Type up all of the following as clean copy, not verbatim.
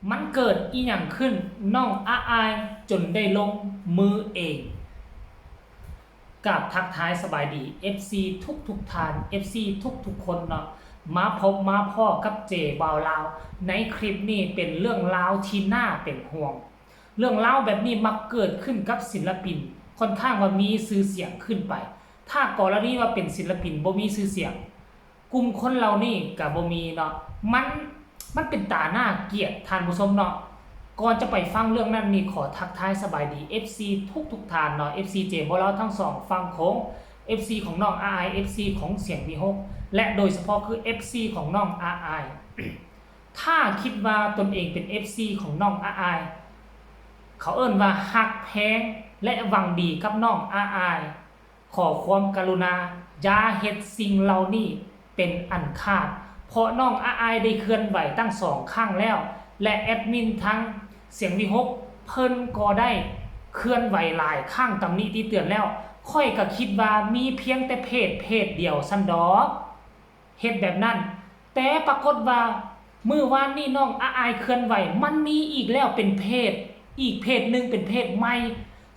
มันเกิดอีหยังขึ้นน้องอาอายจนได้ลงมือเองกับทักทายสบายดี FC ทุกทาน FC ทุกคนเนาะมาพบมาพ่อกับเจบ่าวลาวในคลิปนี้เป็นเรื่องราวที่น่าเป็นห่วงเรื่องราวแบบนี้มักเกิดขึ้นกับศิลปินค่อนข้างว่ามีชื่อเสียงขึ้นไปถ้ากรณีว่าเป็นศิลปินบ่มีชื่อเสียงกลุ่มคนเหล่านี้ก็บ่มีเนาะมันเป็นตาหน้าเกลียดท่านผู้ชมเนาะก่อนจะไปฟังเรื่องนั้นนี่ขอทักทายสบายดี FC ทุกทานเนาะ FC เจบ่าวลาวทั้งสองฟังโค้ง FC ของน้องอาไอ FC ของเสียงวีฮกและโดยเฉพาะคือ FC ของน้องอาไอถ้าคิดว่าตนเองเป็น FC ของน้องอาไอเขาเอิ้นว่าฮักแพงและหวังดีกับน้องอาไอขอความกรุณาอย่าเฮ็ดสิ่งเหล่านี้เป็นอันขาดเพราะน้องอาไอได้เคลื่อนไหวตั้ง2ครั้งแล้วและแอดมินทั้งเสียงวีฮกเพิ่นก็ได้เคลื่อนไหวหลายครั้งตำหนิที่เตือนแล้วค่อยก็คิดว่ามีเพียงแต่เพจเดียวซันดอกเฮ็ดแบบนั้นแต่ปรากฏว่ามื้อวานนี้น้องอาไอเคลื่อนไหวมันมีอีกแล้วเป็นอีกเพจนึงเป็นเพจใหม่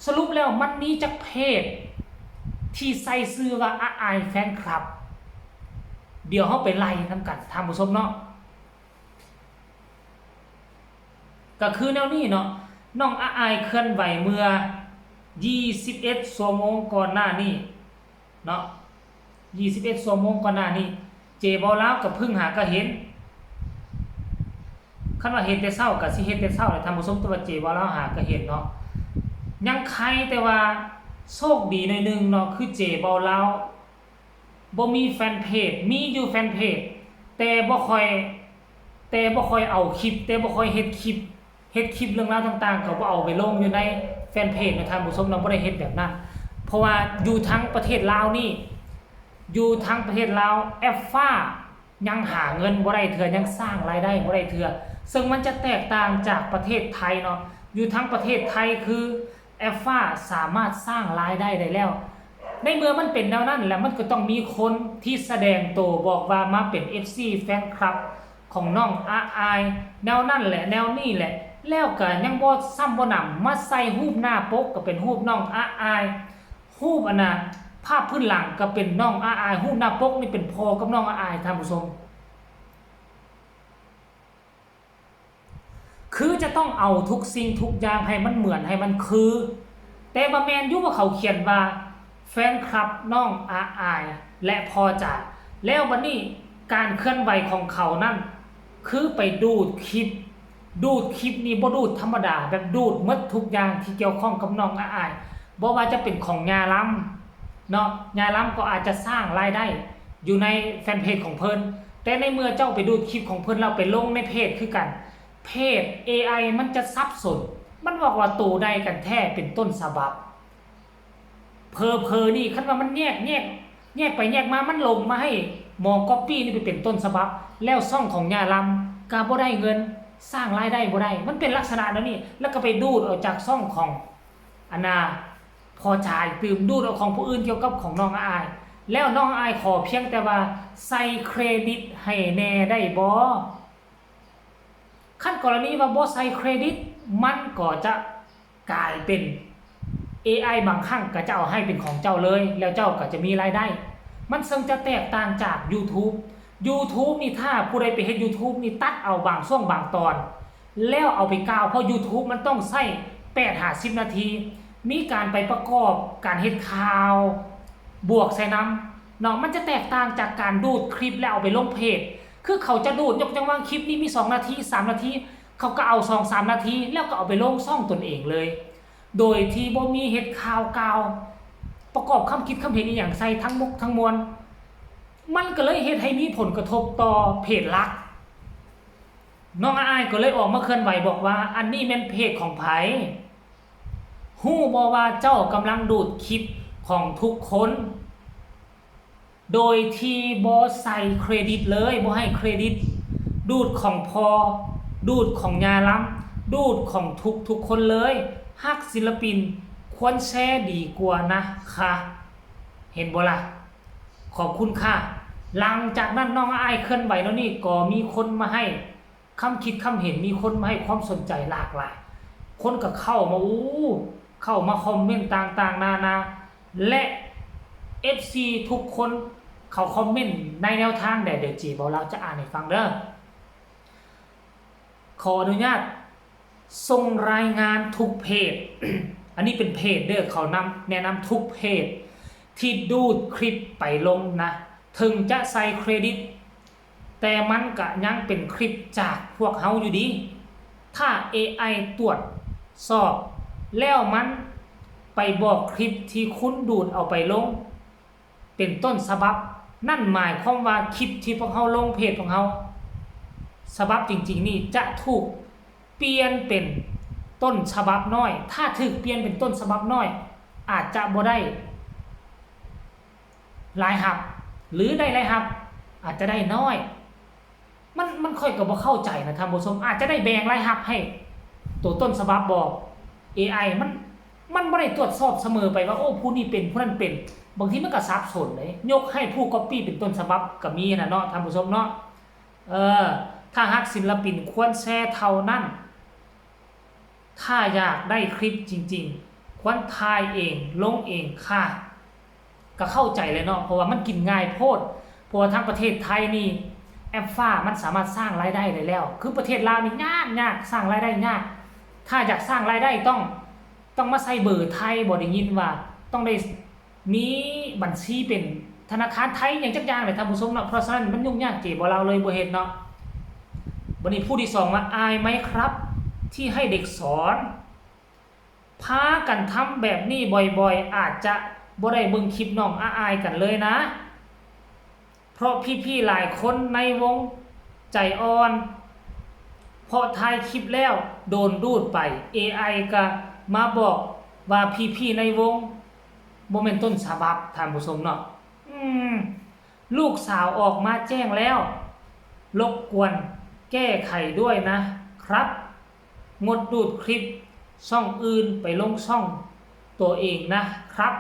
สรุปแล้วมันมีจักเพจที่ใส่ชื่อว่าอาไอแฟนคลับเดี๋ยวเฮาไปไล่นำกันท่านผู้ชมเนาะก็คือแนวนี้เนาะน้องอาไอเคลื่อนไหวเมื่อ21ชั่วโมงก่อนหน้านี้เนาะ21ชั่วโมงก่อนหน้านี้เจบ่าวลาวก็เพิ่งหาก็เห็นคันว่าเห็นแต่เช้าก็สิเห็นแต่เช้าแหละท่านผู้ชมแต่ว่าเจบ่าวลาวหาก็เห็นเนาะยังใครแต่ว่าโชคดีหน่อยนึงเนาะคือเจบ่าวลาวบ่มีแฟนเพจมีอยู่แฟนเพจแต่บ่ค่อยเอาคลิปแต่บ่ค่อยเฮ็ดคลิปเรื่องราวต่างๆก็บ่เอาไปลงอยู่ในแฟนเพจนะท่านผู้ชมเราบ่ได้เฮ็ดแบบนั้นเพราะว่าอยู่ทั้งประเทศลาวนี่อยู่ทั้งประเทศลาวแอฟฟ้ายังหาเงินบ่ได้เทื่อยังสร้างรายได้บ่ได้เทื่อซึ่งมันจะแตกต่างจากประเทศไทยเนาะอยู่ทั้งประเทศไทยคือแอฟฟ้าสามารถสร้างรายได้ได้แล้วในเมื่อมันเป็นแนวนั้นแล้วมันก็ต้องมีคนที่แสดงตัวบอกว่ามาเป็น FC แฟนคลับของน้องอาไอแนวนั้นแหละแนวนี้แหละแล้วก็ยังบ่ซ้ำบ่นำมาใส่รูปหน้าปกก็เป็นรูปน้องอาไอรูปอันน่ะภาพพื้นหลังก็เป็นน้องอาไอรูปหน้าปกนี่เป็นพ่อกับน้องอาไอท่านผู้ชมคือจะต้องเอาทุกสิ่งทุกอย่างให้มันเหมือนให้มันคือแต่ว่าแมนอยู่ว่าเขาเขียนว่าแฟนคลับน้องอาไอและพอจ่าแล้วบัดนี้การเคลื่อนไหวของเขานั่นคือไปดูดคลิปนี่บ่ดูดธรรมดาแบบดูดหมดทุกอย่างที่เกี่ยวข้องกับน้องอาอายบ่ว่าจะเป็นของยาล้ำเนาะยาล้ำก็อาจจะสร้างรายได้อยู่ในแฟนเพจของเพิ่นแต่ในเมื่อเจ้าไปดูดคลิปของเพิ่นเราไปลงในเพจคือกันเพจ AI มันจะสับสนมันบอกว่าตัวใดกันแท้เป็นต้นฉบับเพอนี่คันว่ามันแยกไปแยกมามันลงมาให้มองก๊อปปี้นี่ไปเป็นต้นฉบับแล้วซ่องของยาล้ำก็บ่ได้เงินสร้างรายได้บ่ได้มันเป็นลักษณะนั้นนี่แล้วก็ไปดูดออกจากซ่องของอนาพอจ่ายตื่มดูดเอาของผู้อื่นเกี่ยวกับของน้องอายแล้วน้องอายขอเพียงแต่ว่าใส่เครดิตให้แน่ได้บ่ขั้นกรณีว่าบ่ใส่เครดิตมันก็จะกลายเป็น AI บางครั้งก็จะเอาให้เป็นของเจ้าเลยแล้วเจ้าก็จะมีรายได้มันซึ่งจะแตกต่างจาก YouTube นี่ถ้าผู้ใดไปเฮ็ด YouTube นี่ตัดเอาบางช่วงบางตอนแล้วเอาไปกาวเพราะ YouTube มันต้องใช้8-50 นาทีมีการไปประกอบการเฮ็ดข่าวบวกใส่นำเนาะมันจะแตกต่างจากการดูดคลิปแล้วเอาไปลงเพจคือเขาจะดูดยกจังว่าคลิปนี้มี2นาที3นาทีเขาก็เอา 2-3 นาทีแล้วก็เอาไปลงช่องตนเองเลยโดยที่บ่มีเฮ็ดข่าวกาวประกอบคำคิดคำเห็นอีหยังใส่ทั้งมุกทั้งมวลมันก็เลยเฮ็ดให้มีผลกระทบต่อเพจหลักน้องอายก็เลยออกมาเคลื่อนไหวบอกว่าอันนี้แม่นเพจของไผฮู้บ่ว่าเจ้ากำลังดูดคลิปของทุกคนโดยที่บ่ใส่เครดิตเลยบ่ให้เครดิตดูดของพอดูดของยาล้ำดูดของทุกคนเลยฮักศิลปินควรแชร์ดีกว่านะค่ะเห็นบ่ล่ะขอบคุณค่ะหลังจากนั้นน้องอายเคลื่อนไหวแล้วนี่ก็มีคนมาให้ คำคิดคำเห็นมีคนมาให้ความสนใจหลากหลายคนก็เข้ามาเข้ามาคอมเมนต์ต่างๆนานาและ FC ทุกคนเขาคอมเมนต์ในแนวทางเดี๋ยวจีบอกเราจะอ่านให้ฟังเด้อขออนุญาตส่งรายงานทุกเพจ อันนี้เป็นเพจเด้อเขาแนะนำทุกเพจที่ดูดคลิปไปลงนะถึงจะใส่เครดิตแต่มันก็ยังเป็นคลิปจากพวกเฮาอยู่ดีถ้า AI ตรวจสอบแล้วมันไปบอกคลิปที่คุณดูดเอาไปลงเป็นต้นฉบับนั่นหมายความว่าคลิปที่พวกเฮาลงเพจของเฮาฉบับจริงๆนี่จะถูกเปลี่ยนเป็นต้นฉบับน้อยถ้าถูกเปลี่ยนเป็นต้นฉบับน้อยอาจจะบ่ได้รายหับหรือได้รายหับอาจจะได้น้อยมันค่อยก็บ่เข้าใจนะท่านผู้ชมอาจจะได้แบ่งรายหับให้ตัวต้นฉบับบอก AI มันบ่ได้ตรวจสอบเสมอไปว่าโอ้ผู้นี้เป็นผู้นั้นเป็นบางทีมันก็สับสนเลยยกให้ผู้ก๊อปปี้เป็นต้นฉบับก็มีนะเนาะท่านผู้ชมเนาะถ้าหากศิลปินควรแชร์เท่านั้นถ้าอยากได้คลิปจริงๆควรถ่ายเองลงเองค่ะก็เข้าใจเลยเนาะเพราะว่ามันกินง่ายโพดเพราะว่าทั้งประเทศไทยนี่แอปฟ้ามันสามารถสร้างรายได้ได้แล้วคือประเทศลาวนี่ยากสร้างรายได้ยากถ้าอยากสร้างรายได้ต้องมาใส่เบอร์ไทยบ่ได้ยินว่าต้องได้มีบัญชีเป็นธนาคารไทยอย่างจักอย่างเลยท่านผู้ชมเนาะเพราะฉะนั้นมันยุ่งยากเจ็บบ่เราเลยบ่เฮ็ดเนาะวันนี้ผู้ที่สองว่าอายไหมครับที่ให้เด็กสอนพากันทำแบบนี้บ่อยๆอาจจะบ่ได้เบิ่งคลิปน้องอายกันเลยนะเพราะพี่ๆหลายคนในวงใจอ่อนพอถ่ายคลิปแล้วโดนดูดไป AI ก็มาบอกว่าพี่ๆในวงบ่แม่นต้นฉบับท่านผู้ชมเนาะลูกสาวออกมาแจ้งแล้วรบกวนแก้ไขด้วยนะครับงดดูดคลิปช่องอื่นไปลงช่องตัวเองนะครับ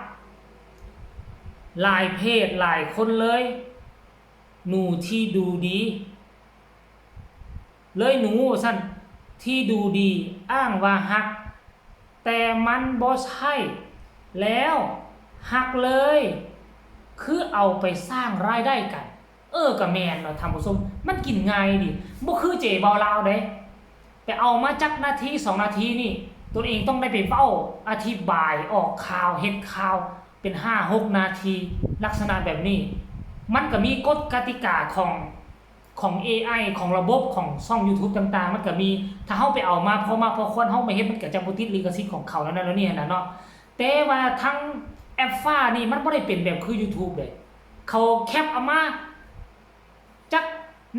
หลายเพจหลายคนเลยหนูที่ดูดีเลยหนูสั่นที่ดูดีอ้างว่าฮักแต่มันบ่ใช่แล้วฮักเลยคือเอาไปสร้างรายได้กันก็แม่นเนาะท่านผู้ชมมันกินง่ายดิบ่คือเจ๋เบาลาวเด้แต่เอามาจักนาที2นาทีนี่ตัวเองต้องได้ไปเว้าอธิบายออกข่าวเฮ็ดข่าวเป็น 5-6 นาทีลักษณะแบบนี้มันก็มีกฎกติกาของ AI ของระบบของช่อง YouTube ต่างๆมันก็มีถ้าเฮาไปเอามาพอควรเฮาไปเฮ็ดมันก็จะบ่ติดลิขสิทธิ์ของเขาแล้วนั่นแล้วนี่นะเนาะแต่ว่าทั้งแอปฟ้านี่มันบ่ได้เป็นแบบคือ YouTube เลยเขาแคปเอามาจัก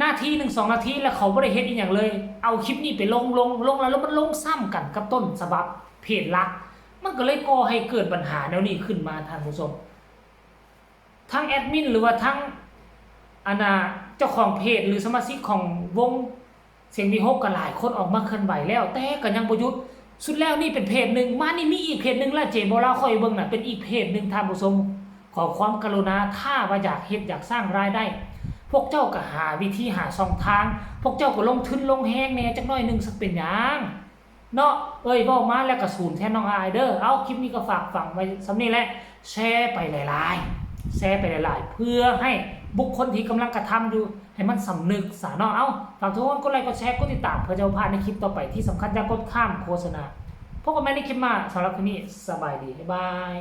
นาที1 2นาทีแล้วเขาบ่ได้เฮ็ดอีหยังเลยเอาคลิปนี้ไปลงแล้วมันลงซ้ำกันกับต้นฉบับเพจหลักมันก็เลยก่อให้เกิดปัญหาแนวนี้ขึ้นมาท่านผู้ชมทั้งแอดมินหรือว่าทั้งเจ้าของเพจหรือสมาชิกของวงเสียงดีฮกก็หลายคนออกมาเคลื่อนไหวแล้วแต่ก็ยังบ่หยุดสุดแล้วนี่เป็นเพจนึงมานี่มีอีกเพจนึงแล้วเจบ่ลาค่อยเบิ่งน่ะเป็นอีกเพจนึงท่านผู้ชมขอความกรุณาถ้าว่าอยากเฮ็ดอยากสร้างรายได้พวกเจ้าก็หาวิธีหาช่องทางพวกเจ้าก็ลงทุนลงแฮงแหน่จักหน่อยนึงสักเป็นหยังเนาะเว้ามาแล้วก็สูญแทนน้องอายเด้อเอาคลิปนี้ก็ฝากฝังไว้สำนี้แหละแชร์ไปหลายๆเพื่อให้บุคคลที่กำลังกระทำอยู่ให้มันสำนึกสาเนาะเอาฝากทุกคนกดไลค์กดแชร์กดติดตามเพื่อจะพลาดในคลิปต่อไปที่สำคัญอย่ากดข้ามโฆษณาพบกันใหม่ในคลิปมาสำหรับคลิปนี้สบายดีบ๊ายบาย